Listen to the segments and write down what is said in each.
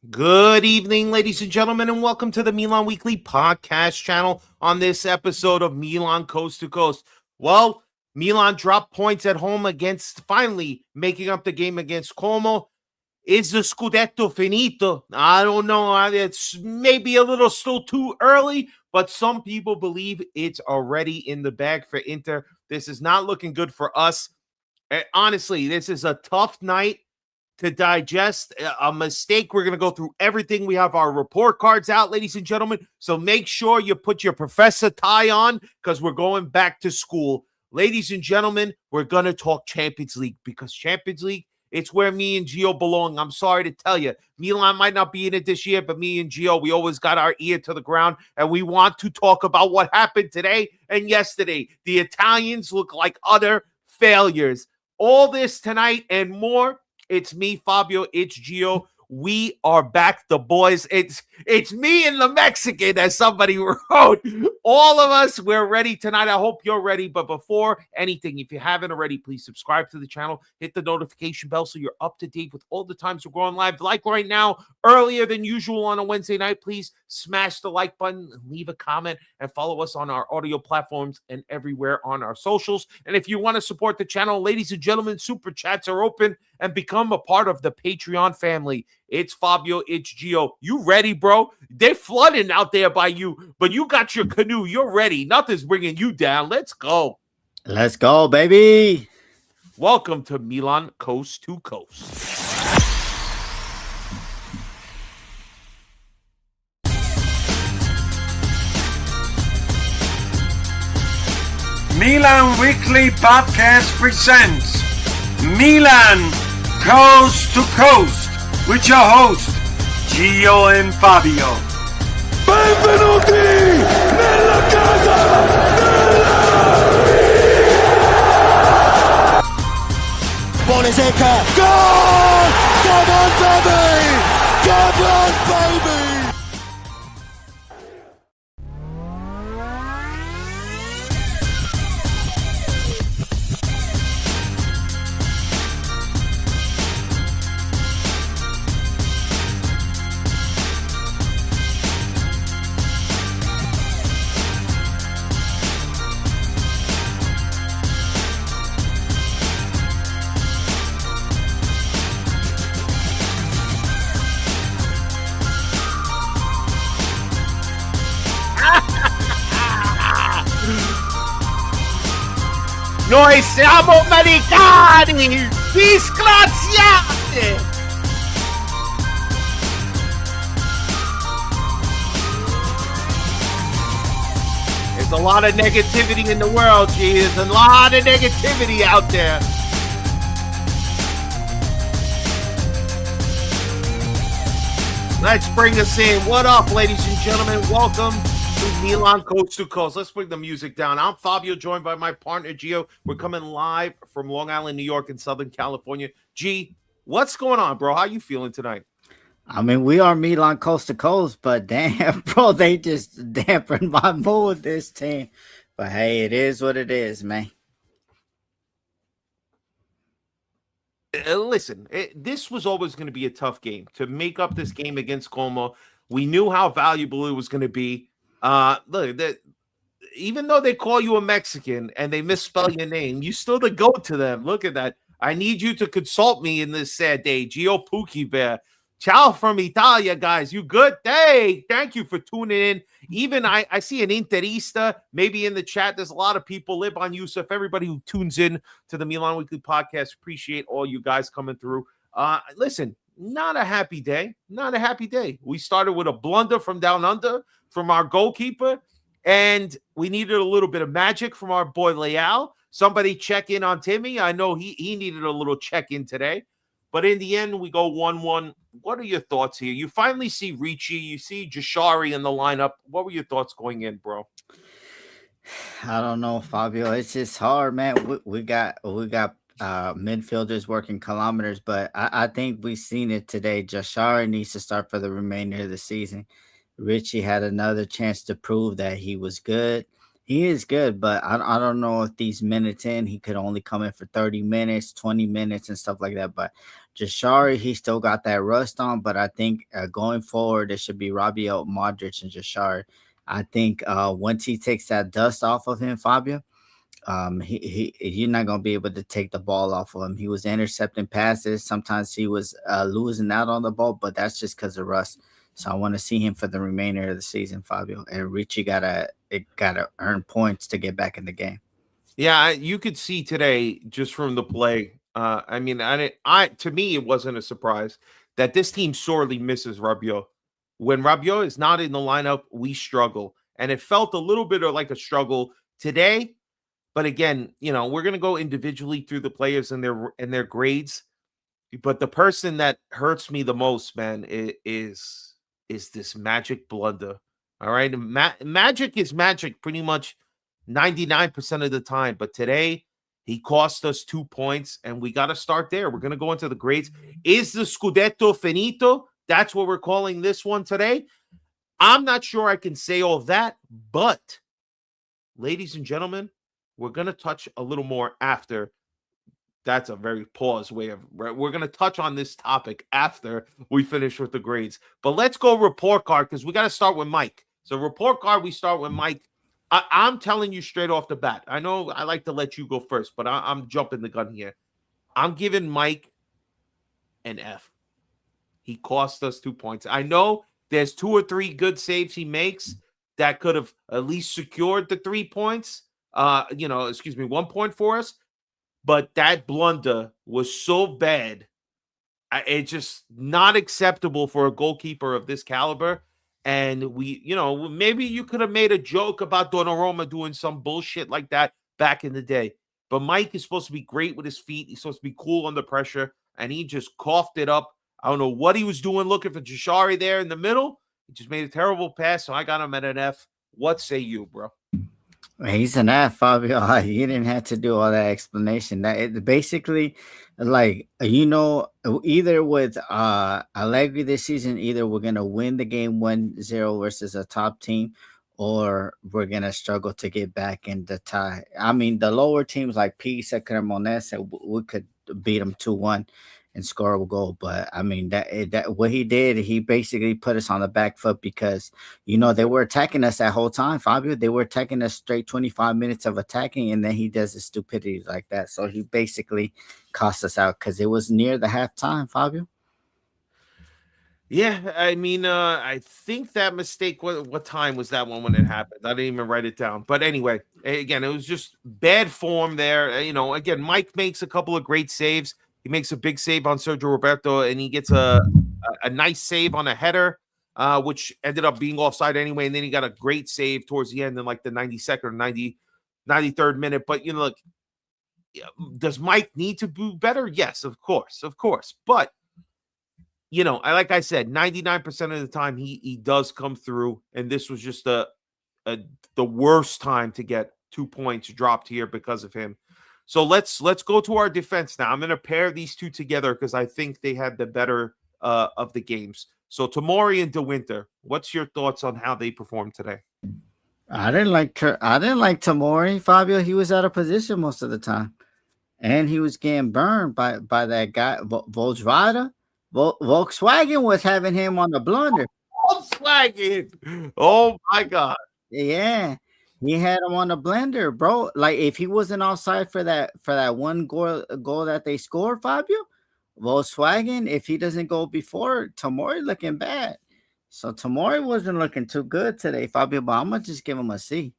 Good evening, ladies and gentlemen, and welcome to the Milan Weekly Podcast channel on this episode of Milan Coast to Coast. Well, Milan dropped points at home against, finally making up the game against Como. Is the Scudetto finito? I don't know. It's maybe a little still too early, but some people believe it's already in the bag for Inter. This is not looking good for us. Honestly, this is a tough night to digest a mistake. We're going to go through everything. We have our report cards out, ladies and gentlemen. So make sure you put your professor tie on because we're going back to school. Ladies and gentlemen, we're going to talk Champions League because Champions League, it's where me and Geo belong. I'm sorry to tell you, Milan might not be in it this year, but me and Geo, we always got our ear to the ground, and we want to talk about what happened today and yesterday. The Italians look like utter failures. All this tonight and more. It's me, Fabio. It's Geo. We are back, the boys. It's me and the Mexican, as somebody wrote. All of us, we're ready tonight. I hope you're ready. But before anything, if you haven't already, please subscribe to the channel. Hit the notification bell so you're up to date with all the times we're going live. Like right now, earlier than usual on a Wednesday night, please smash the like button, leave a comment, and follow us on our audio platforms and everywhere on our socials. And if you want to support the channel, ladies and gentlemen, super chats are open and become a part of the Patreon family. It's Fabio, it's Geo. You ready, bro? They're flooding out there by you, but you got your canoe. You're ready. Nothing's bringing you down. Let's go. Let's go, baby. Welcome to Milan Coast to Coast. Milan Weekly Podcast presents Milan Coast to Coast with your host, Gio and Fabio. Benvenuti nella casa della Bonesecca. Goal! Come on, baby! Come on, baby! Noi siamo americani! Disgraziati! There's a lot of negativity in the world, G. There's a lot of negativity out there. Let's bring us in. What up, ladies and gentlemen? Welcome to Milan Coast to Coast. Let's bring the music down. I'm Fabio, joined by my partner, Gio. We're coming live from Long Island, New York, and Southern California. G, what's going on, bro? How you feeling tonight? I mean, we are Milan Coast to Coast, but damn, bro, they just dampened my mood, this team. But hey, it is what it is, man. Listen, this was always going to be a tough game. To make up this game against Como, we knew how valuable it was going to be. Look, even though they call you a Mexican and they misspell your name, you still the go to them. Look at that. I need you to consult me in this sad day. Gio Pookie Bear. Ciao from Italia, guys. You good? Hey, thank you for tuning in. Even I see an Interista maybe in the chat. There's a lot of people. Live on Yusuf. Everybody who tunes in to the Milan Weekly Podcast. Appreciate all you guys coming through. Listen, not a happy day. Not a happy day. We started with a blunder from down under from our goalkeeper, and we needed a little bit of magic from our boy Leal. Somebody check in on Timmy. I know he needed a little check-in today. But in the end, we go 1-1. What are your thoughts here? You finally see Ricci. You see Jashari in the lineup. What were your thoughts going in, bro? I don't know, Fabio. It's just hard, man. We got midfielders working kilometers, but I think we've seen it today. Jashari needs to start for the remainder of the season. Ricci had another chance to prove that he was good. He is good, but I don't know if these minutes in, he could only come in for 30 minutes, 20 minutes and stuff like that. But Jashari, he still got that rust on, but I think going forward, it should be Rabiot, Modric, and Jashari. I think once he takes that dust off of him, Fabio, you're not gonna be able to take the ball off of him. He was intercepting passes. Sometimes he was losing out on the ball, but that's just because of rust. So I want to see him for the remainder of the season, Fabio. And Richie gotta earn points to get back in the game. Yeah, you could see today just from the play. I mean, to me, it wasn't a surprise that this team sorely misses Rabiot. When Rabiot is not in the lineup, we struggle, and it felt a little bit like a struggle today. But again, we're gonna go individually through the players and their grades. But the person that hurts me the most, man, is this Magic blunder. All right, Magic is Magic pretty much 99% of the time, but today he cost us 2 points, and we got to start there. We're going to go into the grades. Is the Scudetto finito? That's what we're calling this one today. I'm not sure I can say all that, but ladies and gentlemen, we're going to touch a little more after. That's a very paused way of, right? We're going to touch on this topic after we finish with the grades. But let's go report card, because we got to start with Mike. So report card, we start with Mike. I'm telling you straight off the bat. I know I like to let you go first, but I'm jumping the gun here. I'm giving Mike an F. He cost us 2 points. I know there's 2 or 3 good saves he makes that could have at least secured the 3 points. 1 point for us. But that blunder was so bad. It's just not acceptable for a goalkeeper of this caliber. And maybe you could have made a joke about Donnarumma doing some bullshit like that back in the day. But Mike is supposed to be great with his feet. He's supposed to be cool under pressure. And he just coughed it up. I don't know what he was doing looking for Jashari there in the middle. He just made a terrible pass. So I got him at an F. What say you, bro? He's an F, Fabio. You didn't have to do all that explanation. That it basically, either with Allegri this season, either we're gonna win the game 1-0 versus a top team, or we're gonna struggle to get back in the tie. I mean, the lower teams like Pisa, Cremonese, we could beat them 2-1 and score a goal. But I mean, that what he did, he basically put us on the back foot, because they were attacking us that whole time, Fabio. They were attacking us straight 25 minutes of attacking, and then he does a stupidity like that. So he basically cost us out, because it was near the halftime, Fabio. Yeah, I mean, I think that mistake. What time was that one when it happened? I didn't even write it down. But anyway, again, it was just bad form there. Again, Mike makes a couple of great saves. He makes a big save on Sergio Roberto, and he gets a nice save on a header, which ended up being offside anyway. And then he got a great save towards the end in like the 92nd or 93rd minute. But, look, does Mike need to do better? Yes, of course. But, like I said, 99% of the time he does come through. And this was just the worst time to get 2 points dropped here because of him. So let's go to our defense now. I'm going to pair these two together because I think they had the better of the games. So Tomori and De Winter, what's your thoughts on how they performed today? I didn't like Tomori, Fabio. He was out of position most of the time, and he was getting burned by that guy Volkswagen. Volkswagen was having him on the blunder. Volkswagen! Oh my God! Yeah. He had him on the blender, bro. Like, if he wasn't offside for that one goal that they scored, Fabio, Volkswagen, if he doesn't go before, Tomori looking bad. So Tomori wasn't looking too good today, Fabio, but I'm gonna just give him a C.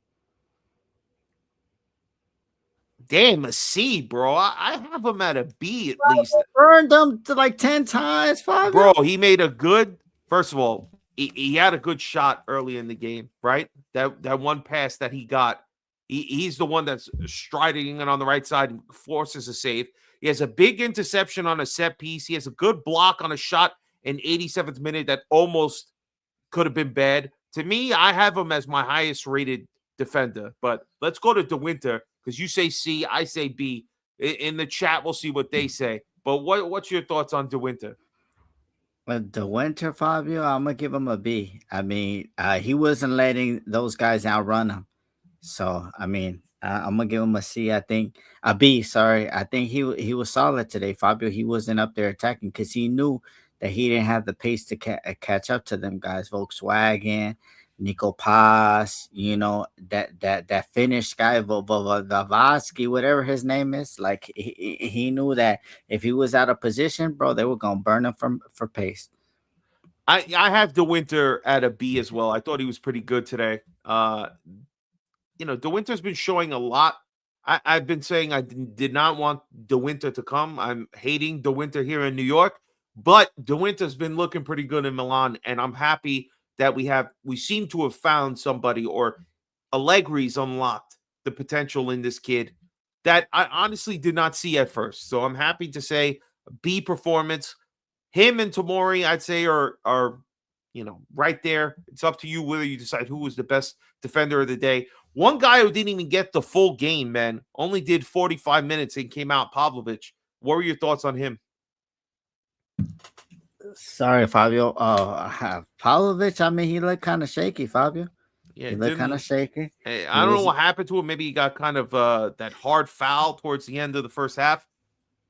Damn, a C, bro. I have him at a B at least. Burned him to like 10 times, Fabio. Bro, he made a good, first of all, he had a good shot early in the game, right? That one pass that he got, he's the one that's striding in on the right side and forces a save. He has a big interception on a set piece. He has a good block on a shot in 87th minute that almost could have been bad. To me, I have him as my highest rated defender. But let's go to De Winter, because you say C, I say B. In the chat, we'll see what they say. But what's your thoughts on De Winter? De Winter, Fabio, I'm gonna give him a B. I mean, he wasn't letting those guys outrun him. So, I mean, I'm gonna give him a C. I think a B. Sorry, I think he was solid today, Fabio. He wasn't up there attacking because he knew that he didn't have the pace to catch up to them guys. Volkswagen, Nico Paz, that Finnish guy, Vavatsky, whatever his name is. Like he knew that if he was out of position, bro, they were gonna burn him for pace. I have De Winter at a B as well. I thought he was pretty good today. De Winter's been showing a lot. I've been saying I did not want De Winter to come. I'm hating De Winter here in New York, but De Winter's been looking pretty good in Milan, and I'm happy that we seem to have found somebody, or Allegri's unlocked the potential in this kid that I honestly did not see at first. So I'm happy to say B performance. Him and Tomori, I'd say, are right there. It's up to you whether you decide who was the best defender of the day. One guy who didn't even get the full game, man, only did 45 minutes and came out, Pavlovic. What were your thoughts on him? Sorry, Fabio. Pavlovic, I mean, he looked kind of shaky, Fabio. Yeah, he looked kind of shaky. I don't know what happened to him. Maybe he got kind of that hard foul towards the end of the first half.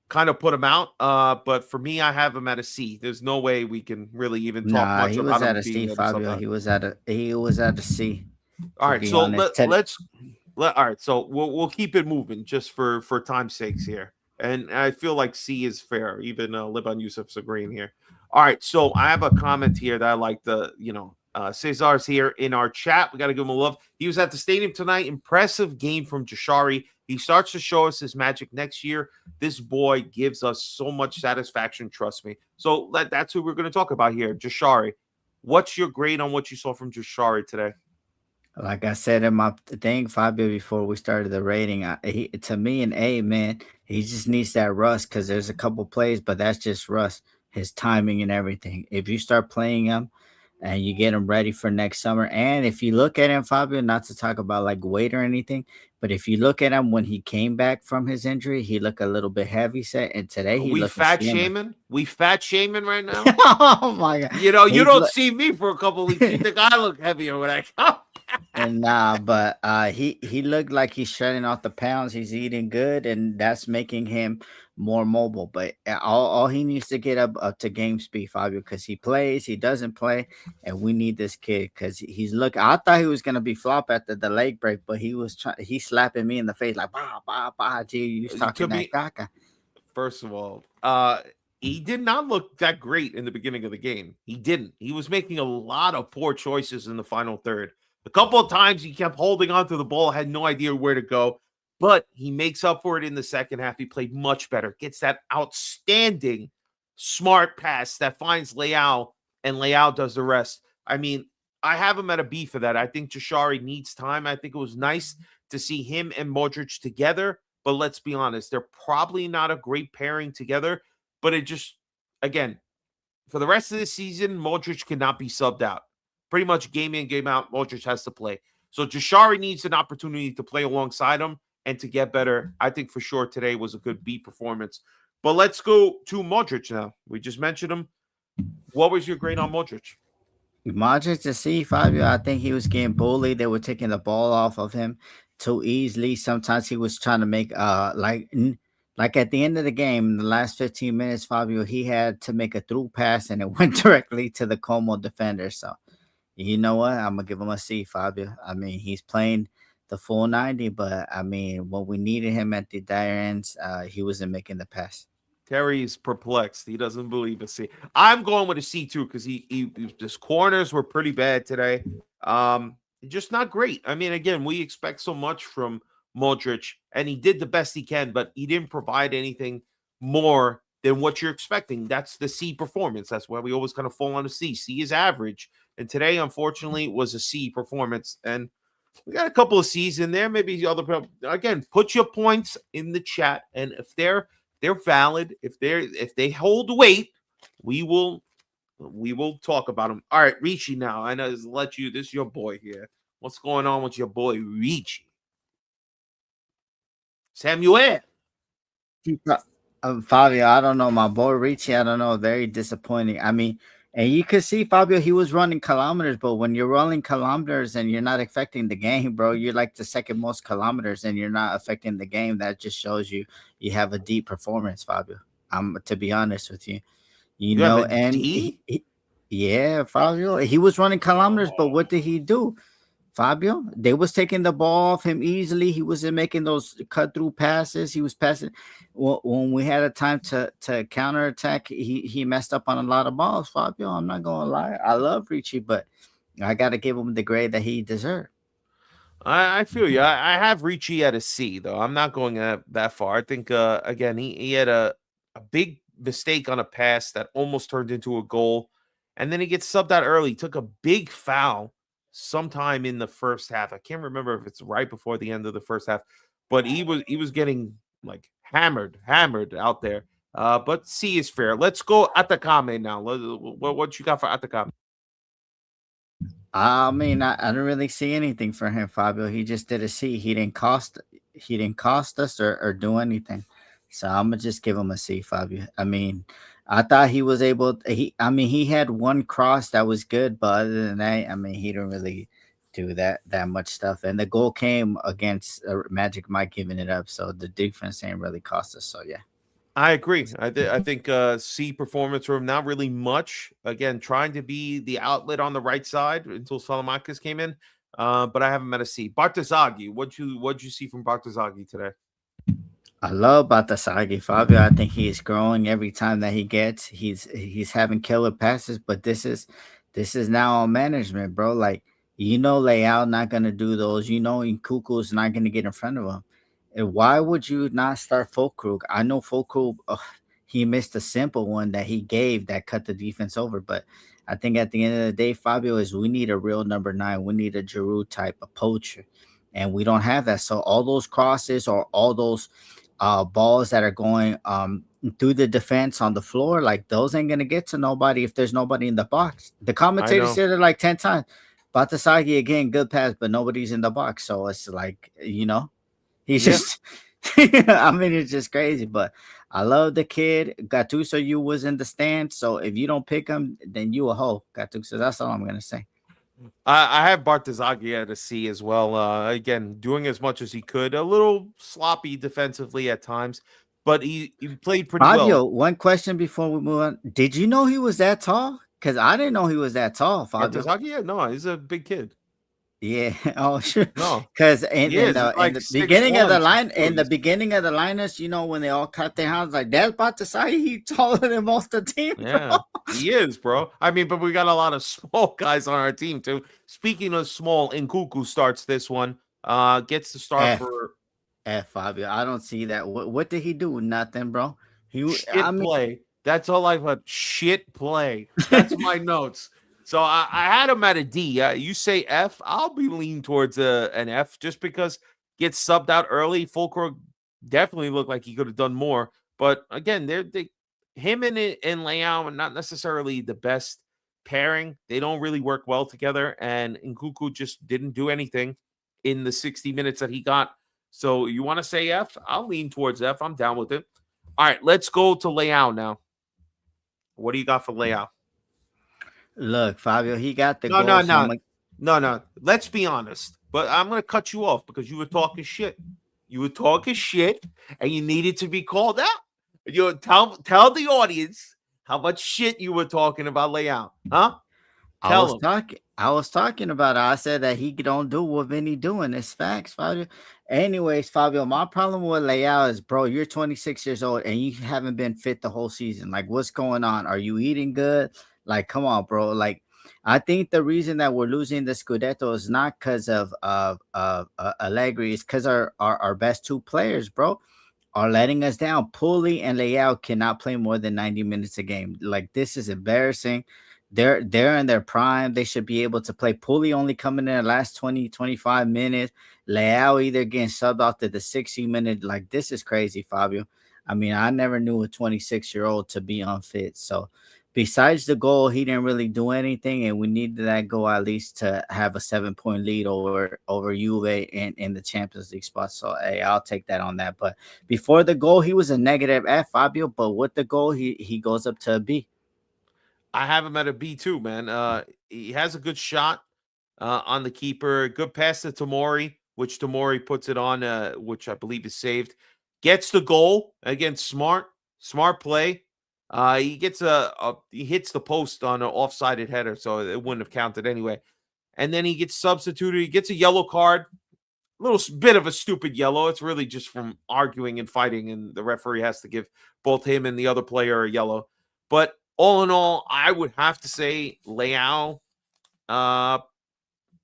Kind of put him out, but for me, I have him at a C. There's no way we can really even talk much he about was him at a C, being Fabio. He was at a C. All right, so all right, so we'll keep it moving just for time's sakes here, and I feel like C is fair. Even Liban Yusuf's agreeing here. All right, so I have a comment here that I like. Cesar's here in our chat. We got to give him a love. He was at the stadium tonight. Impressive game from Jashari. He starts to show us his magic next year. This boy gives us so much satisfaction, trust me. So that's who we're going to talk about here, Jashari. What's your grade on what you saw from Jashari today? Like I said in my thing, Fabio, before we started the rating, to me an A, man. He just needs that rust because there's a couple plays, but that's just rust, his timing and everything. If you start playing him and you get him ready for next summer, and if you look at him, Fabio, not to talk about like weight or anything, but if you look at him when he came back from his injury, he looked a little bit heavy set, and today he looked fat shaming. We fat shaming right now. Oh my god! You don't see me for a couple of weeks. You think I look heavier when I come? And but he looked like he's shedding off the pounds. He's eating good, and that's making him more mobile. But all he needs to get up to game speed, Fabio, because he plays, he doesn't play, and we need this kid because he's looking. I thought he was gonna be flop after the leg break, but he's slapping me in the face like bah. Gee, you talking that caca. First of all, he did not look that great in the beginning of the game. He didn't. He was making a lot of poor choices in the final third. A couple of times he kept holding on to the ball, had no idea where to go, but he makes up for it in the second half. He played much better, gets that outstanding, smart pass that finds Leao, and Leao does the rest. I mean, I have him at a B for that. I think Jashari needs time. I think it was nice to see him and Modric together, but let's be honest, they're probably not a great pairing together, but it just, again, for the rest of the season, Modric cannot be subbed out. Pretty much game in, game out, Modric has to play. So Jashari needs an opportunity to play alongside him and to get better. I think for sure today was a good B performance. But let's go to Modric now. We just mentioned him. What was your grade on Modric? Modric to C, Fabio. I think he was getting bullied. They were taking the ball off of him too easily. Sometimes he was trying to make like at the end of the game, the last 15 minutes, Fabio, he had to make a through pass and it went directly to the Como defender. So you know what? I'm gonna give him a C, Fabio. I mean, he's playing the full 90, but I mean, when we needed him at the dire ends, he wasn't making the pass. Terry's perplexed. He doesn't believe a C. I'm going with a C too because his corners were pretty bad today. Just not great. I mean, again, we expect so much from Modric, and he did the best he can, but he didn't provide anything more than what you're expecting. That's the C performance. That's why we always kind of fall on a C. C is average, and today, unfortunately, was a C performance. And we got a couple of C's in there. Maybe the other. Again, put your points in the chat, and if they're valid, if they hold weight, we will talk about them. All right, Ricci. Now I know this is your boy here. What's going on with your boy Ricci? Samuel. Fabio, I don't know. My boy Ricci, I don't know. Very disappointing. I mean, And you could see Fabio, he was running kilometers, but when you're running kilometers and you're not affecting the game, bro, you're like the second most kilometers and you're not affecting the game. That just shows you have a deep performance, Fabio. I'm to be honest with you, You have a and D? yeah, Fabio, he was running kilometers, but what did he do? Fabio, they was taking the ball off him easily. He wasn't making those cut through passes. He was passing. When we had a time to counterattack, he messed up on a lot of balls. Fabio, I'm not gonna lie. I love Ricci, but I gotta give him the grade that he deserved. I feel you. I have Ricci at a C, though. I'm not going that far. I think, again, he had a big mistake on a pass that almost turned into a goal. And then he gets subbed out early. Took a big foul sometime in the first half. I can't remember if it's right before the end of the first half, but he was getting like hammered out there. But C is fair. Let's go Atacame now. What you got for Atacame? I mean, I don't really see anything for him, Fabio. He just did a C. He didn't cost us or do anything. So I'm gonna just give him a C, Fabio. I mean, I thought he was able. He had one cross that was good, but other than that, I mean, he didn't really do that much stuff. And the goal came against Magic Mike giving it up, so the defense ain't really cost us. So yeah. I agree. I think C performance from him, not really much. Again, trying to be the outlet on the right side until Salamakis came in. But I haven't met a C. Bartosaghi, what'd you see from Bartosaghi today? I love Batasagi, Fabio. I think he is growing every time that he gets. He's having killer passes, but this is now on management, bro. Like Leao not gonna do those. Nkuku's not gonna get in front of him. And why would you not start Fulkrug? I know Fulkrug, he missed a simple one that he gave that cut the defense over, but I think at the end of the day, Fabio, is we need a real number 9. We need a Giroud type, a poacher, and we don't have that. So all those crosses or all those balls that are going through the defense on the floor, like those ain't gonna get to nobody if there's nobody in the box. The commentator said it like 10 times. Batasagi again, good pass, but nobody's in the box. So it's like, he's just I mean, it's just crazy. But I love the kid. Gattuso, you was in the stand. So if you don't pick him, then you a hoe, Gattuso. That's all I'm gonna say. I have Bartosaghi at a C as well. Again, doing as much as he could. A little sloppy defensively at times, but he played pretty Fabio, well. one question before we move on. Did you know he was that tall? Because I didn't know he was that tall, Fabio. Bartosaghi, yeah, no, he's a big kid. Yeah. Oh, sure. No, because in the beginning of the line, liners, when they all cut their hands, like that's about to say he taller than most of the team. Yeah, he is, bro. I mean, but we got a lot of small guys on our team too. Speaking of small, Nkuku starts this one. Gets the start for Fabio. I don't see that. What did he do? Nothing, bro. Play. That's all I've heard. Shit play. That's my notes. So I had him at a D. You say F, I'll be leaning towards an F just because gets subbed out early. Fulkrug definitely looked like he could have done more. But again, him and Leao are not necessarily the best pairing. They don't really work well together. And Nkuku just didn't do anything in the 60 minutes that he got. So you want to say F? I'll lean towards F. I'm down with it. All right, let's go to Leao now. What do you got for Leao? Look, Fabio, he got the goal. No. Let's be honest. But I'm going to cut you off because you were talking shit. You were talking shit, and you needed to be called out. You tell the audience how much shit you were talking about Leao, huh? I was talking about it. I said that he don't do what Vinny doing. It's facts, Fabio. Anyways, Fabio, my problem with Leao is, bro, you're 26 years old and you haven't been fit the whole season. Like, what's going on? Are you eating good? Like, come on, bro. Like, I think the reason that we're losing the Scudetto is not because of Allegri. It's because our best 2 players, bro, are letting us down. Pulli and Leao cannot play more than 90 minutes a game. Like, this is embarrassing. They're in their prime. They should be able to play. Pulli only coming in the last 20, 25 minutes. Leao either getting subbed out to the 60-minute. Like, this is crazy, Fabio. I mean, I never knew a 26-year-old to be unfit. So, besides the goal, he didn't really do anything, and we needed that goal at least to have a 7-point lead over Juve in the Champions League spot. So, hey, I'll take that on that. But before the goal, he was a negative F, Fabio. But with the goal, he goes up to a B. I have him at a B too, man. He has a good shot on the keeper. Good pass to Tomori, which Tomori puts it on, which I believe is saved. Gets the goal again. Smart play. He gets he hits the post on an offsided header, so it wouldn't have counted anyway. And then he gets substituted. He gets a yellow card. A little bit of a stupid yellow. It's really just from arguing and fighting, and the referee has to give both him and the other player a yellow. But all in all, I would have to say Leao. I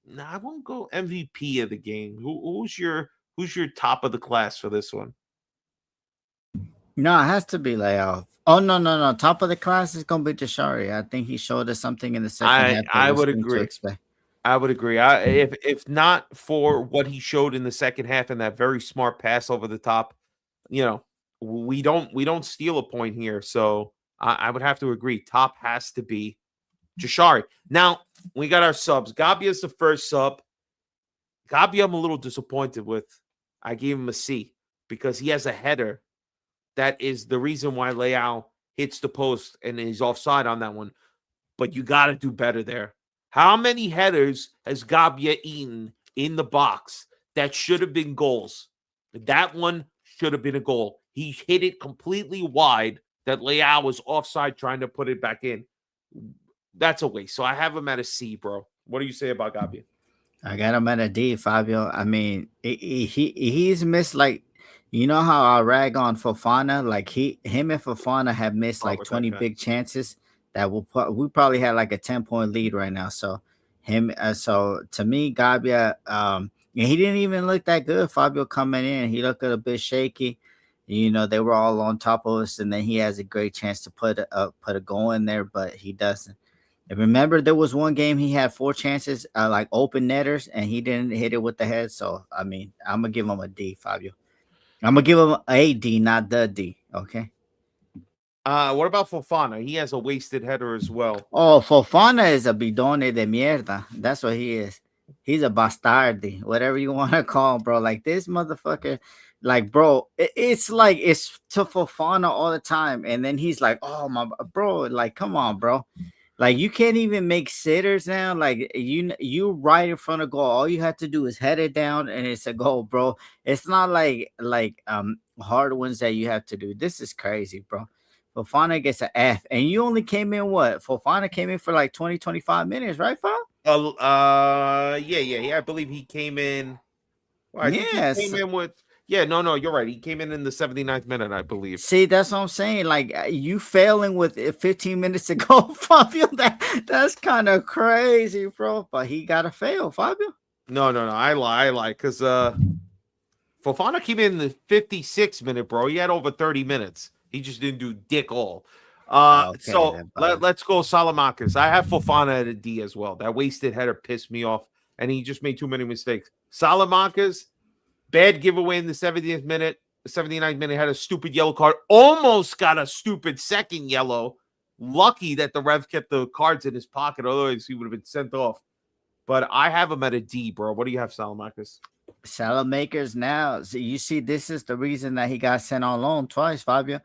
won't go MVP of the game. Who's your top of the class for this one? No, it has to be Leao. Oh no! Top of the class is gonna be Jashari. I think he showed us something in the second half. I would agree. I would agree. If not for what he showed in the second half and that very smart pass over the top, we don't steal a point here. So I would have to agree. Top has to be Jashari. Now we got our subs. Gabbia's the first sub. Gabbia, I'm a little disappointed with. I gave him a C because he has a header. That is the reason why Leao hits the post and is offside on that one. But you got to do better there. How many headers has Gabbia eaten in the box that should have been goals? That one should have been a goal. He hit it completely wide that Leao was offside trying to put it back in. That's a waste. So I have him at a C, bro. What do you say about Gabbia? I got him at a D, Fabio. I mean, he's missed, like, you know how I rag on Fofana? Like him and Fofana have missed like 20 big chances that we probably had like a 10-point lead right now. So so to me, Gabbia, he didn't even look that good. Fabio coming in, he looked a bit shaky. They were all on top of us, and then he has a great chance to put a goal in there, but he doesn't. And remember, there was one game he had 4 chances, like open netters, and he didn't hit it with the head. So I mean, I'm gonna give him a D, Fabio. I'm gonna give him a D, not the D. Okay. What about Fofana? He has a wasted header as well. Oh, Fofana is a bidone de mierda. That's what he is. He's a bastardi, whatever you want to call him, bro. Like this motherfucker, like, bro, it's like it's to Fofana all the time, and then he's like, oh my bro, like, come on, bro. Like, you can't even make sitters now. Like, you right in front of goal. All you have to do is head it down, and it's a goal, bro. It's not like hard ones that you have to do. This is crazy, bro. Fofana gets an F, and you only came in what? Fofana came in for like 20, 25 minutes, right, Fo? Yeah. I believe he came in. Well, he came in with. Yeah, no, you're right. He came in the 79th minute, I believe. See, that's what I'm saying. Like, you failing with 15 minutes to go, Fabio. That's kind of crazy, bro. But he got to fail, Fabio. No. I lie. Because Fofana came in the 56th minute, bro. He had over 30 minutes. He just didn't do dick all. So let's go Salamankas. I have Fofana at a D as well. That wasted header pissed me off, and he just made too many mistakes. Salamankas. Bad giveaway in the 70th minute. The 79th minute had a stupid yellow card. Almost got a stupid second yellow. Lucky that the ref kept the cards in his pocket. Otherwise, he would have been sent off. But I have him at a D, bro. What do you have, Salamankas? Salamakers now. So you see, this is the reason that he got sent on loan twice, Fabio.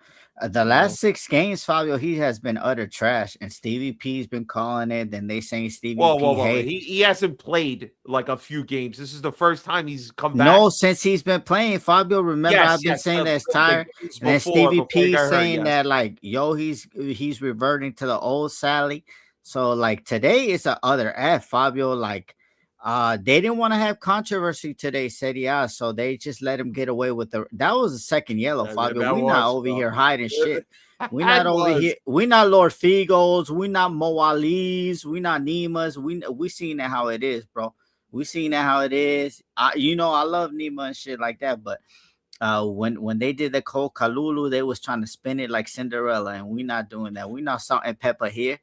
The last 6 games, Fabio, he has been utter trash, and Stevie P's been calling it. Then they saying Stevie P. Whoa. He hasn't played like a few games. This is the first time he's come back. No, since he's been playing, Fabio. Remember, I've been saying that it's tired. And Stevie P saying that, like, yo, he's reverting to the old Sally. So, like, today is a other F, Fabio. Like, they didn't want to have controversy today, Serie A, so they just let him get away with that was the second yellow, Fabio. We're not over here hiding shit. We're not over here. We're not Lord Figos. We're not Moalis. We're not Nemas. We seen that how it is, bro. We seen that how it is. I love Nema and shit like that, but when they did the Cole Kalulu, they was trying to spin it like Cinderella, and we're not doing that. We're not salt and pepper here.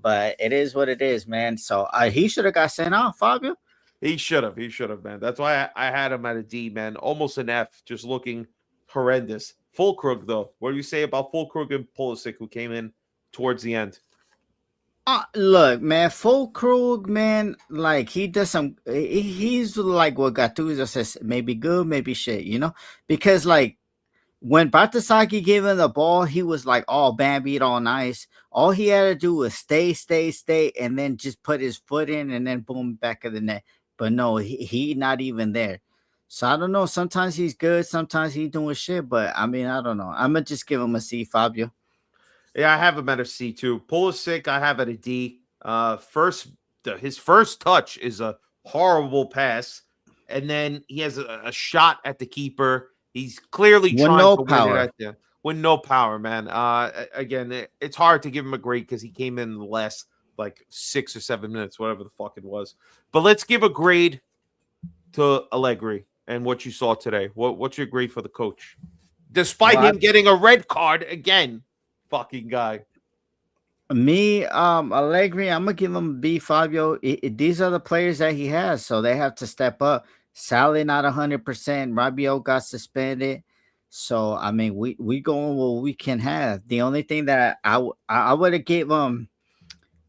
But it is what it is, man. So he should have got sent off, Fabio. He should have, man. That's why I had him at a D, man. Almost an F, just looking horrendous. Fulkrug, though. What do you say about Fulkrug and Pulisic, who came in towards the end? Look, man, Fulkrug, man, like, he does some. He's like what Gattuso says, maybe good, maybe shit, because, like, when Batasaki gave him the ball, he was like all bambied, all nice. All he had to do was stay, and then just put his foot in, and then boom, back of the net. But no, he not even there. So I don't know. Sometimes he's good, sometimes he's doing shit. But I mean, I don't know. I'm gonna just give him a C, Fabio. Yeah, I have him at a C too. Pulisic, I have at a D. His first touch is a horrible pass, and then he has a shot at the keeper. He's clearly With trying no to win power. it at the with no power, man. Again, it's hard to give him a grade because he came in the last like 6 or 7 minutes, whatever the fuck it was. But let's give a grade to Allegri and what you saw today. What's your grade for the coach? Despite him getting a red card again, fucking guy. Me, Allegri, I'm gonna give him a B, Fabio. These are the players that he has, so they have to step up. Sally not 100%. Rabiot got suspended, so I mean, we going what we can have. The only thing that I would have give him,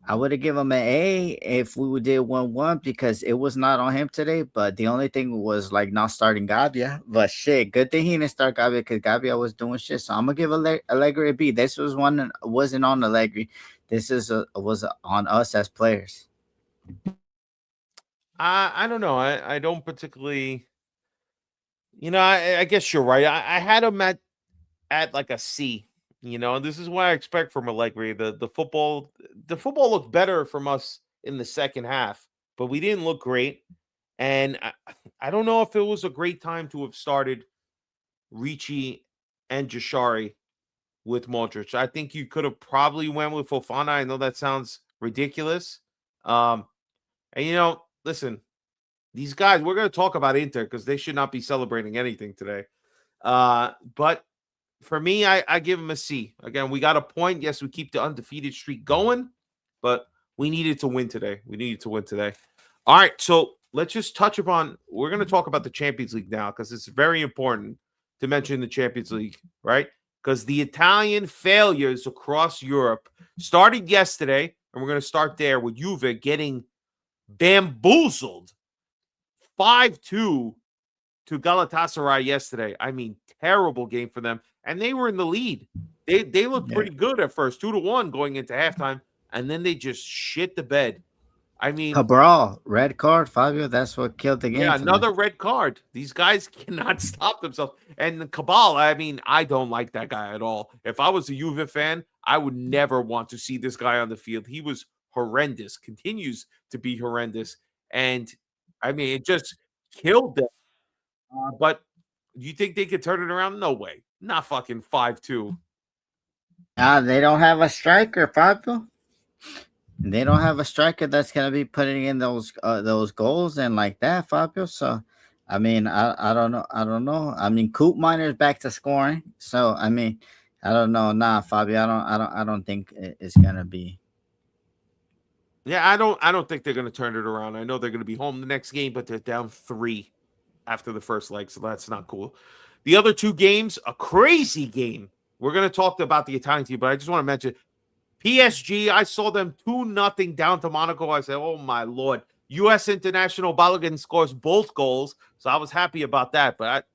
I would have given him an A if we did 1-1 because it was not on him today. But the only thing was like not starting Gabia. But shit, good thing he didn't start Gabia because Gabia was doing shit. So I'm gonna give Allegri a B. This was one wasn't on Allegri. This was on us as players. I don't know. I don't particularly. I guess you're right. I had him at like a C. And this is what I expect from Allegri. The football looked better from us in the second half, but we didn't look great. And I don't know if it was a great time to have started Ricci and Jashari with Modric. I think you could have probably went with Fofana. I know that sounds ridiculous. And listen, these guys, we're going to talk about Inter because they should not be celebrating anything today. But for me, I give them a C. Again, we got a point. Yes, we keep the undefeated streak going, but we needed to win today. All right, so let's just touch upon, we're going to talk about the Champions League now because it's very important to mention the Champions League, right? Because the Italian failures across Europe started yesterday, and we're going to start there with Juve getting bamboozled 5-2 to Galatasaray yesterday. I mean, terrible game for them. And they were in the lead. They looked pretty good at first, 2-1 going into halftime, and then they just shit the bed. I mean, Cabral, red card, Fabio. That's what killed the game. Yeah, another red card. These guys cannot stop themselves. And the Cabal, I mean, I don't like that guy at all. If I was a Juve fan, I would never want to see this guy on the field. He was horrendous, continues to be horrendous. And, I mean, it just killed them. But do you think they could turn it around? No way. Not fucking 5-2. They don't have a striker, Fabio. They don't have a striker that's gonna be putting in those goals and like that, Fabio. So, I mean, I don't know. I mean, Coop Miner's back to scoring. So, I mean, I don't know. Nah, Fabio, I don't think it's gonna be. Yeah, I don't think they're gonna turn it around. I know they're gonna be home the next game, but they're down 3 after the first leg, so that's not cool. The other two games, a crazy game. We're going to talk about the Italian team, but I just want to mention PSG. I saw them 2-0 down to Monaco. I said, oh, my Lord. U.S. international Balogun scores both goals, so I was happy about that. But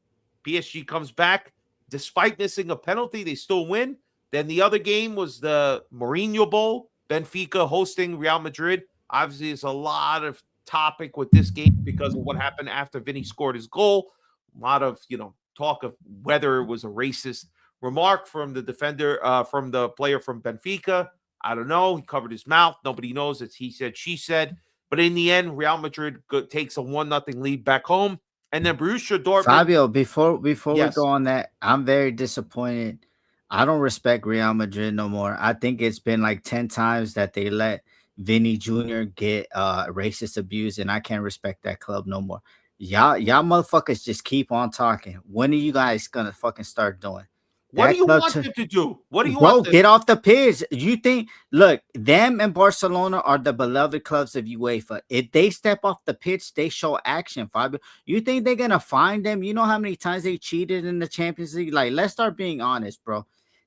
PSG comes back. Despite missing a penalty, they still win. Then the other game was the Mourinho Bowl, Benfica hosting Real Madrid. Obviously, there's a lot of topic with this game because of what happened after Vinny scored his goal. A lot of, talk of whether it was a racist remark from the defender, from the player from Benfica. I don't know. He covered his mouth. Nobody knows. It's he said, she said. But in the end, Real Madrid takes a 1-0 lead back home. And then Borussia Dortmund. Fabio, before yes, we go on that, I'm very disappointed. I don't respect Real Madrid no more. I think it's been like 10 times that they let Vinny Jr. get racist abuse, and I can't respect that club no more. Y'all motherfuckers just keep on talking. When are you guys gonna fucking start doing? What do you want them to do? What do you want them? Get off the pitch. You think, look, them and Barcelona are the beloved clubs of UEFA. If they step off the pitch, they show action, Fabio. You think they're gonna find them? You know how many times they cheated in the Champions League? Like, let's start being honest, bro.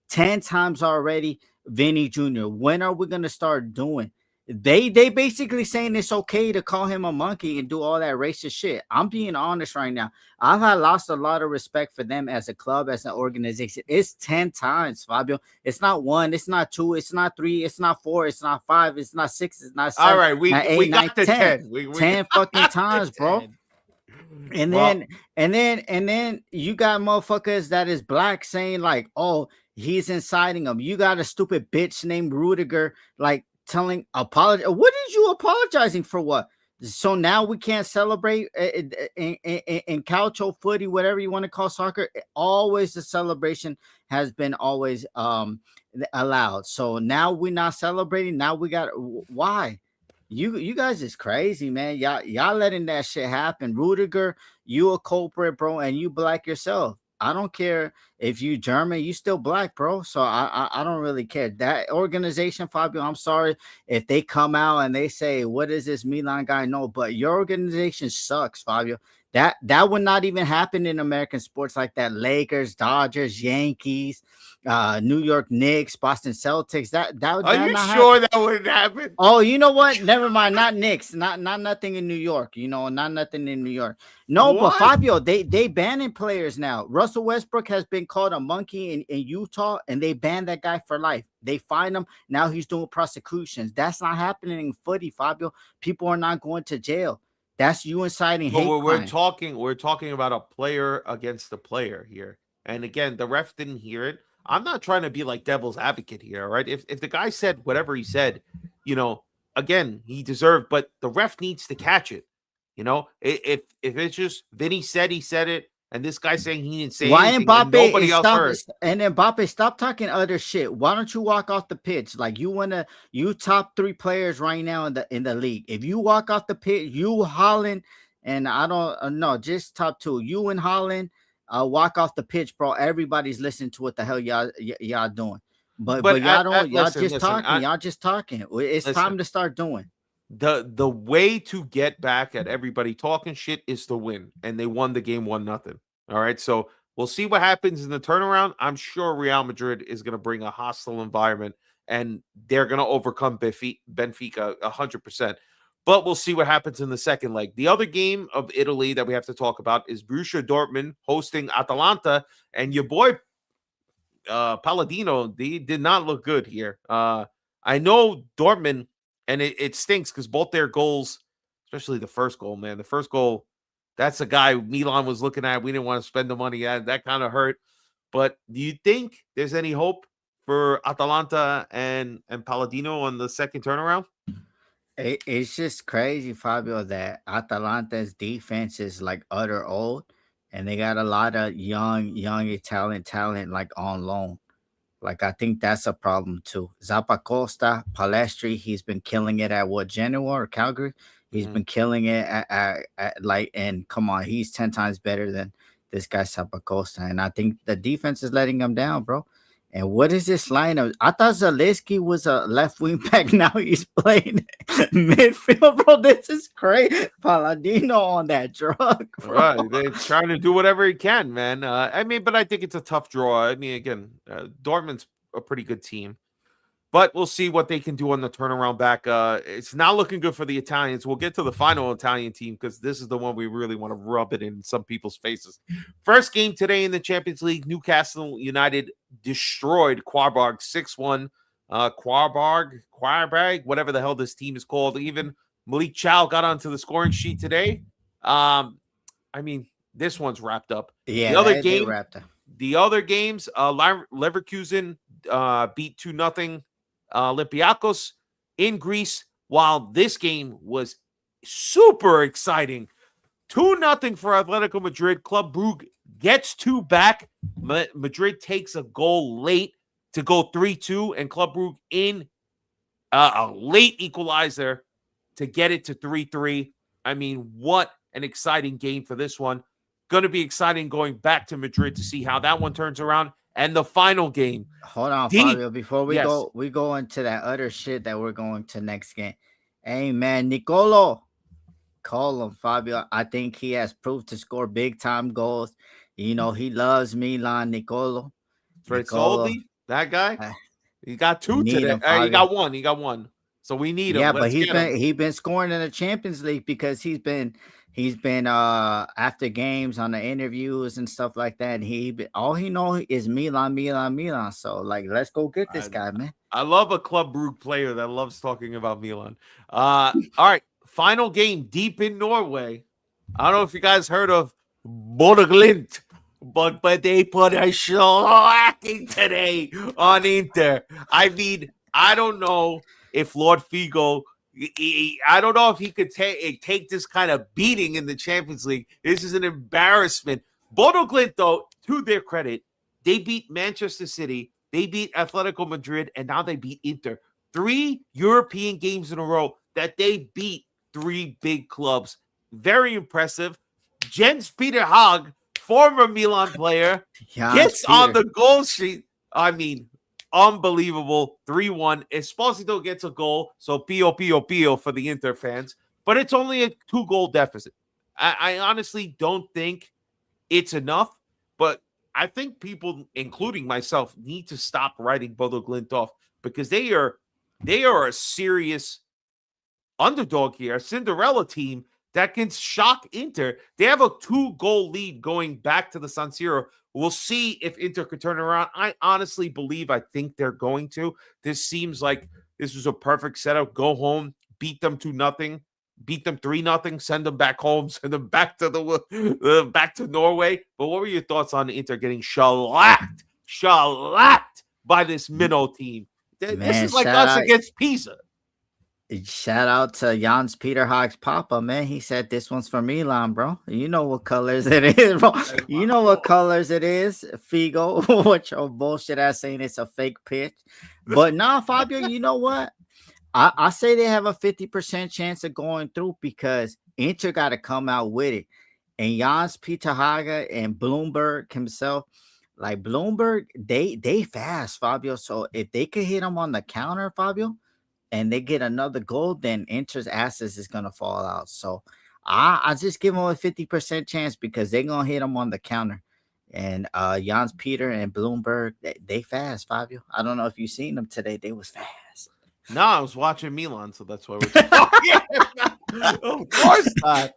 10 times already, Vinny Jr. When are we gonna start doing? They basically saying it's okay to call him a monkey and do all that racist shit. I'm being honest right now. I've had lost a lot of respect for them as a club, as an organization. It's 10 times, Fabio. It's not 1, it's not 2, it's not 3, it's not 4, it's not 5, it's not 6, it's not 7. All right, we not 8, we not got the 10. 10. We 10 got fucking the times, bro. 10. And Well, then you got motherfuckers that is black saying like, oh, he's inciting them. You got a stupid bitch named Rudiger like telling apologize. What is you apologizing for? What? So now we can't celebrate in calcio, footy, whatever you want to call soccer. Always the celebration has been always allowed. So now we're not celebrating. Now we got why? You guys is crazy, man. Y'all letting that shit happen. Rudiger, you a culprit, bro, and you black yourself. I don't care if you German, you still black, bro. So I don't really care. That organization, Fabio, I'm sorry if they come out and they say, what is this Milan guy? No, but your organization sucks, Fabio. That would not even happen in American sports like that. Lakers, Dodgers, Yankees, New York Knicks, Boston Celtics. That would are that you not sure happen. that would happen? Oh, you know what? Never mind. Not Knicks. Not nothing in New York. Not nothing in New York. No, but What? Fabio, they banning players now. Russell Westbrook has been called a monkey in Utah, and they banned that guy for life. They fined him. Now he's doing prosecutions. That's not happening in footy, Fabio. People are not going to jail. That's you inciting But hate we're crime. talking about a player against a player here. And again, the ref didn't hear it. I'm not trying to be like devil's advocate here, all right? If the guy said whatever he said, again, he deserved, but the ref needs to catch it. If it's just Vinny said he said it, and this guy saying he didn't say Why anything, and Mbappe nobody is else stop heard. and Mbappe stop talking other shit? Why don't you walk off the pitch? Like you top 3 players right now in the league. If you walk off the pitch, you Holland and I don't know, just top 2. You and Holland walk off the pitch, bro. Everybody's listening to what the hell y'all doing. But y'all don't, y'all Listen, just talking. Y'all just talking. It's listen. time to start doing. The way to get back at everybody talking shit is to win, and they won the game 1-0. All right, so we'll see what happens in the turnaround. I'm sure Real Madrid is going to bring a hostile environment, and they're going to overcome Benfica 100%. But we'll see what happens in the second leg. The other game of Italy that we have to talk about is Borussia Dortmund hosting Atalanta, and your boy Palladino, they did not look good here. I know Dortmund. And it stinks because both their goals, especially the first goal, man. The first goal, that's a guy Milan was looking at. We didn't want to spend the money at. That kind of hurt. But do you think there's any hope for Atalanta and Palladino on the second turnaround? It's just crazy, Fabio, that Atalanta's defense is like utter old, and they got a lot of young Italian talent like on loan. Like, I think that's a problem too. Zappacosta, Palestri, he's been killing it at Genoa or Calgary. He's been killing it at like, and come on, he's 10 times better than this guy Zappacosta. And I think the defense is letting him down, bro. And what is this lineup? I thought Zaleski was a left wing back. Now he's playing midfield, bro. This is crazy. Palladino on that drug, bro. Right. They're trying to do whatever he can, man. But I think it's a tough draw. I mean, again, Dortmund's a pretty good team. But we'll see what they can do on the turnaround back. It's not looking good for the Italians. We'll get to the final Italian team because this is the one we really want to rub it in some people's faces. First game today in the Champions League, Newcastle United destroyed Quarberg 6-1. Quarberg, whatever the hell this team is called. Even Malik Chow got onto the scoring sheet today. This one's wrapped up. Yeah, the other they game, wrapped up. The other games, Leverkusen beat 2-0 Olympiacos in Greece, while this game was super exciting. 2-0 for Atletico Madrid. Club Brugge gets 2 back. Madrid takes a goal late to go 3-2, and Club Brugge in a late equalizer to get it to 3-3. I mean, what an exciting game for this one. Going to be exciting going back to Madrid to see how that one turns around. And the final game. Hold on, Fabio. Before we Yes. go into that other shit that we're going to next game. Hey, man, Nicolo. Call him, Fabio. I think he has proved to score big time goals. He loves Milan, Nicolo. Fritzoldi, that guy. He got 2 need today. him, He got one. So we need him. Yeah, but Let's get him. he's been scoring in the Champions League because he's been after games on the interviews and stuff like that. All he know is Milan, Milan, Milan. So like, let's go get this guy, man. I love a Club Brugge player that loves talking about Milan. All right, final game deep in Norway. I don't know if you guys heard of Bodø/Glimt, but they put a shellacking today on Inter. I mean, I don't know if Lord Figo, I don't know if he could take this kind of beating in the Champions League. This is an embarrassment. Bodø/Glimt, though, to their credit, they beat Manchester City, they beat Atletico Madrid, and now they beat Inter. 3 European games in a row that they beat 3 big clubs. Very impressive. Jens Peter Hag, former Milan player, gets on the goal sheet. I mean, unbelievable. 3-1. Esposito gets a goal, so pio for the Inter fans. But it's only a 2-goal deficit. I honestly don't think it's enough, but I think people, including myself, need to stop writing Bodø/Glimt off because they are a serious underdog here, a Cinderella team that can shock Inter. They have a 2-goal lead going back to the San Siro. We'll see if Inter could turn around. I honestly I think they're going to. This seems like this was a perfect setup. Go home, beat them 2-0, beat them 3-0, send them back home, send them back to back to Norway. But what were your thoughts on Inter getting shellacked by this minnow team? This is like us against Pisa. Shout out to Jans Peter Hag's papa, man. He said this one's for Milan, bro. You know what colors it is, bro. You know what colors it is, Figo. What your bullshit ass saying it's a fake pitch. But nah, Fabio, you know what? I say they have a 50% chance of going through because Inter got to come out with it. And Jans Peter Hage and Bloomberg himself, like Bloomberg, they fast, Fabio. So if they could hit him on the counter, Fabio, and they get another goal, then Inter's asses is gonna fall out. So I just give them a 50% chance because they're gonna hit them on the counter. And Jans Peter and Bloomberg, they fast, Fabio. I don't know if you seen them today. They was fast. No, I was watching Milan, so that's why we're talking. Of course not.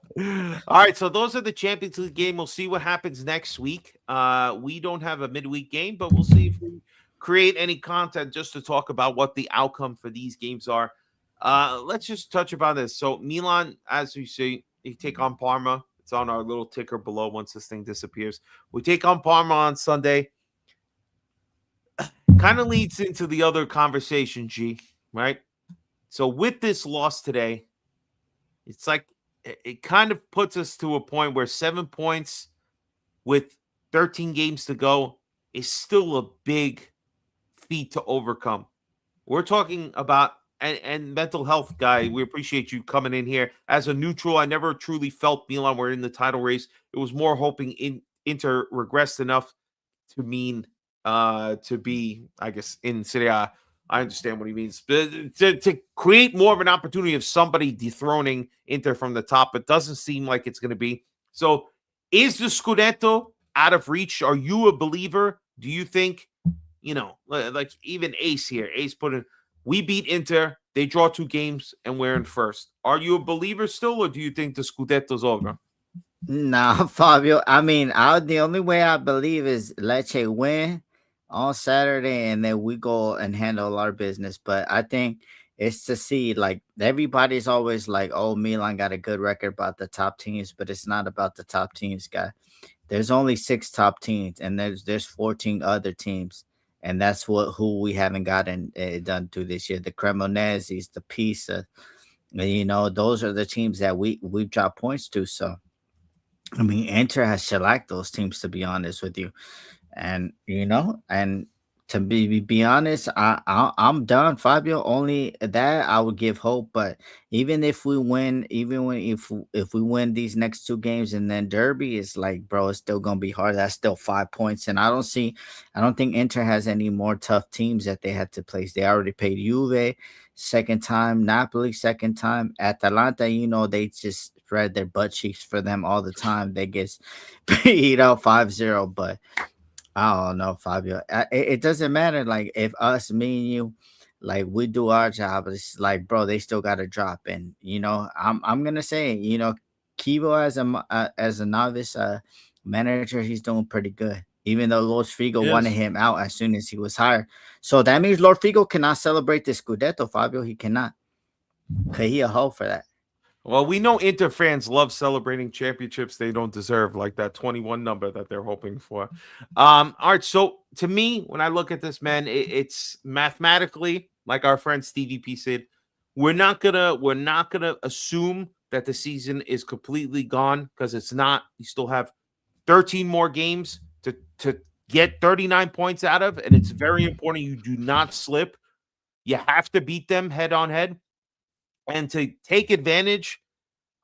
All right, so those are the Champions League game. We'll see what happens next week. We don't have a midweek game, but we'll see if we create any content just to talk about what the outcome for these games are. Let's just touch about this. So Milan, as we see, you take on Parma. It's on our little ticker below once this thing disappears. We take on Parma on Sunday. Kind of leads into the other conversation, G, right? So with this loss today, it's like it kind of puts us to a point where 7 points with 13 games to go is still a big feat to overcome. We're talking about and mental health, guy. We appreciate you coming in here as a neutral. I never truly felt Milan were in the title race. It was more hoping Inter regressed enough to mean to be, I guess, in Serie A. I understand what he means. To create more of an opportunity of somebody dethroning Inter from the top, it doesn't seem like it's going to be. So is the Scudetto out of reach? Are you a believer? Do you think, like even Ace here, Ace put in, we beat Inter, they draw 2 games, and we're in first. Are you a believer still, or do you think the Scudetto's over? Nah, Fabio. I mean, the only way I believe is Lecce win on Saturday, and then we go and handle our business. But I think it's to see, like, everybody's always like, oh, Milan got a good record about the top teams, but it's not about the top teams, guy. There's only 6 top teams, and there's 14 other teams, and that's who we haven't gotten done to this year. The Cremoneses, the Pisa, those are the teams that we've dropped points to. So, I mean, Inter has shellacked those teams, to be honest with you. And and to be honest, I'm done, Fabio. Only that I would give hope. But even if we win, if we win these next 2 games and then Derby, it's like, bro, it's still gonna be hard. That's still 5 points, and I don't think Inter has any more tough teams that they had to place. They already played Juve second time, Napoli second time, Atalanta. They just spread their butt cheeks for them all the time. They get beat out 5-0, but I don't know, Fabio. It doesn't matter. Like, if us, me and you, Like we do our job. It's like, bro, they still got to drop. And I'm gonna say, Kibo as a novice manager, he's doing pretty good. Even though Lord Figo wanted Yes. him out as soon as he was hired, so that means Lord Figo cannot celebrate the Scudetto, Fabio. He cannot. Cause he a hoe for that. Well, we know Inter fans love celebrating championships they don't deserve, like that 21 number that they're hoping for. All right, so to me, when I look at this, man, it's mathematically, like our friend Stevie P said, we're not gonna assume that the season is completely gone because it's not. You still have 13 more games to get 39 points out of, and it's very important you do not slip. You have to beat them head on head. And to take advantage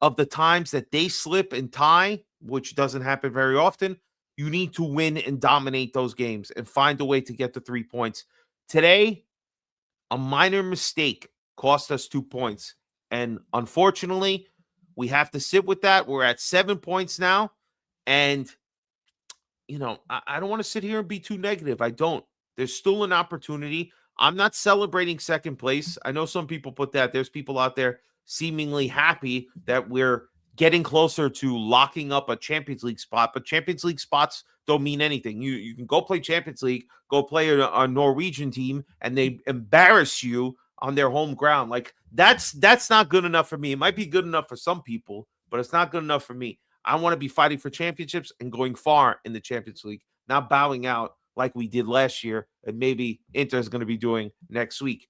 of the times that they slip and tie, which doesn't happen very often, you need to win and dominate those games and find a way to get the 3 points. Today, a minor mistake cost us 2 points. And unfortunately, we have to sit with that. We're at 7 points now. And, I don't want to sit here and be too negative. I don't. There's still an opportunity. I'm not celebrating second place. I know some people put that. There's people out there seemingly happy that we're getting closer to locking up a Champions League spot, but Champions League spots don't mean anything. You can go play Champions League, go play a Norwegian team, and they embarrass you on their home ground. Like that's not good enough for me. It might be good enough for some people, but it's not good enough for me. I want to be fighting for championships and going far in the Champions League, not bowing out like we did last year, and maybe Inter is going to be doing next week.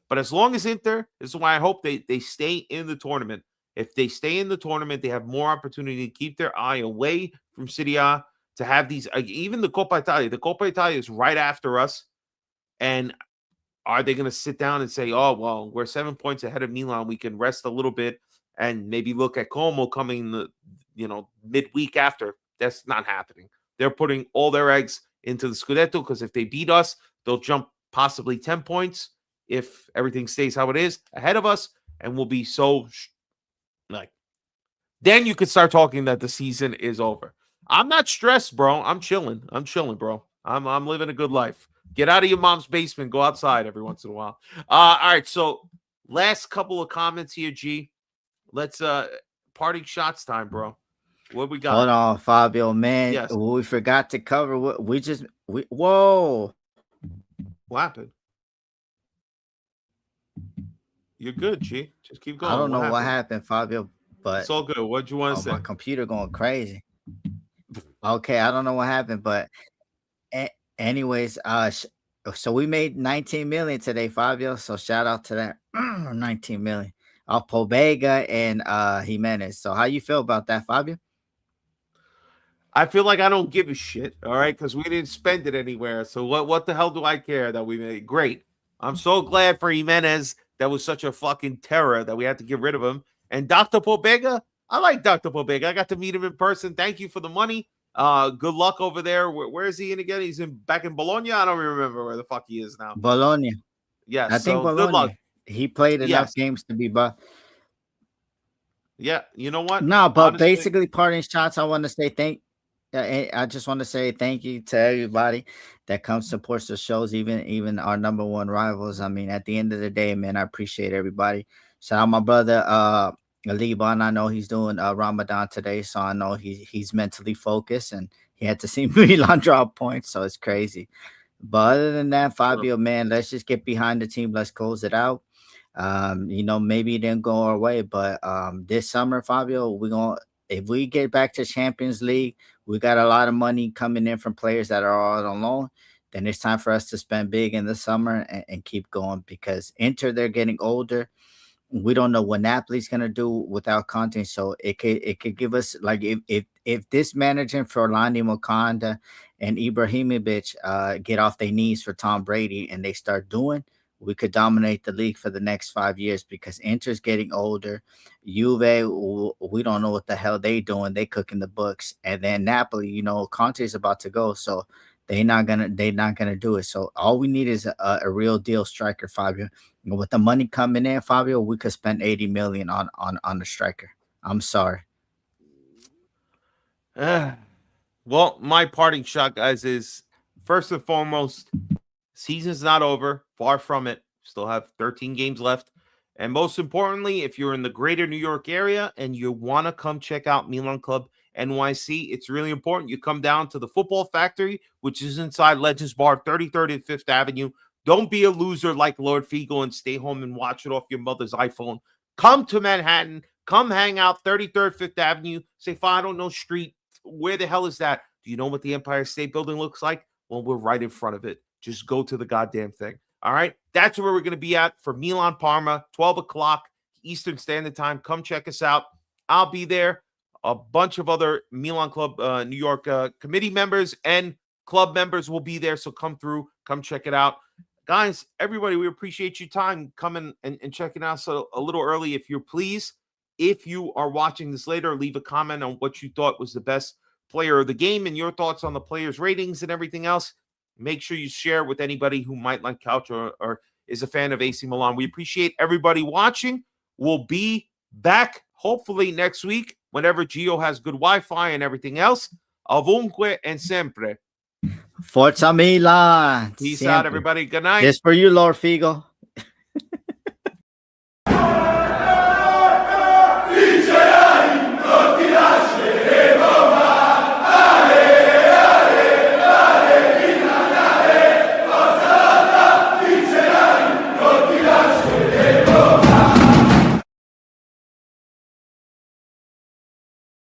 But as long as Inter, this is why I hope they stay in the tournament. If they stay in the tournament, they have more opportunity to keep their eye away from Serie A, to have these, even the Coppa Italia. The Coppa Italia is right after us. And are they going to sit down and say, oh, well, we're 7 points ahead of Milan. We can rest a little bit and maybe look at Como coming, midweek after? That's not happening. They're putting all their eggs into the Scudetto because if they beat us, they'll jump possibly 10 points if everything stays how it is ahead of us, and we'll be then you could start talking that the season is over. I'm not stressed, bro. I'm chilling, bro. I'm living a good life. Get out of your mom's basement, go outside every once in a while. All right, so last couple of comments here, G. Let's parting shots time, bro. What we got? Hold on, Fabio, man. Yes. We forgot to cover what whoa. What happened? You're good, G. Just keep going. I don't know what happened, Fabio, but it's all good. What'd you want to say? My computer going crazy. Okay, I don't know what happened, but anyways, so we made 19 million today, Fabio. So shout out to that 19 million off Pobega and Jimenez. So how you feel about that, Fabio? I feel like I don't give a shit, all right, because we didn't spend it anywhere. So what the hell do I care that we made? Great. I'm so glad for Jimenez. That was such a fucking terror that we had to get rid of him. And Dr. Pobega, I like Dr. Pobega. I got to meet him in person. Thank you for the money. Good luck over there. Where is he in again? He's back in Bologna. I don't remember where the fuck he is now. Bologna. Yes. I think Bologna. Good luck. He played enough games to be Yeah, you know what? No, but honestly, basically parting shots, I want to say I just want to say thank you to everybody that comes supports the shows, even our number one rivals. I mean, at the end of the day, man, I appreciate everybody. Shout out my brother Liban. I know he's doing Ramadan today, so I know he's mentally focused, and he had to see Milan drop points, so it's crazy. But other than that, Fabio, man, let's just get behind the team. Let's close it out. Maybe it didn't go our way, but this summer, Fabio, if we get back to Champions League, we got a lot of money coming in from players that are all on loan. Then it's time for us to spend big in the summer and keep going, because Inter, they're getting older. We don't know what Napoli's gonna do without Conte, so it could give us, like, if this manager Forlani Mokanda and Ibrahimovic get off their knees for Tom Brady and they start doing, we could dominate the league for the next 5 years, because Inter's getting older. Juve, we don't know what the hell they doing. They cooking the books. And then Napoli, Conte's about to go, so they're not gonna do it. So all we need is a real deal striker, Fabio. With the money coming in, Fabio, we could spend 80 million on the striker. I'm sorry. Well, my parting shot, guys, is first and foremost, season's not over. Far from it. Still have 13 games left. And most importantly, if you're in the greater New York area and you want to come check out Milan Club NYC, it's really important you come down to the Football Factory, which is inside Legends Bar, 33rd and 5th Avenue. Don't be a loser like Lord Figo and stay home and watch it off your mother's iPhone. Come to Manhattan. Come hang out 33rd, 5th Avenue. Say, I don't know street. Where the hell is that? Do you know what the Empire State Building looks like? Well, we're right in front of it. Just go to the goddamn thing. All right? That's where we're going to be at for Milan Parma, 12 o'clock Eastern Standard Time. Come check us out. I'll be there. A bunch of other Milan Club New York committee members and club members will be there. So come through. Come check it out. Guys, everybody, we appreciate your time coming and checking out so a little early, if you're pleased. If you are watching this later, leave a comment on what you thought was the best player of the game and your thoughts on the players' ratings and everything else. Make sure you share with anybody who might like Couch or is a fan of AC Milan. We appreciate everybody watching. We'll be back hopefully next week whenever Geo has good Wi-Fi and everything else. Ovunque and sempre. Forza Milan. Peace Siempre. out, everybody. Good night. This for you, Lord Figo.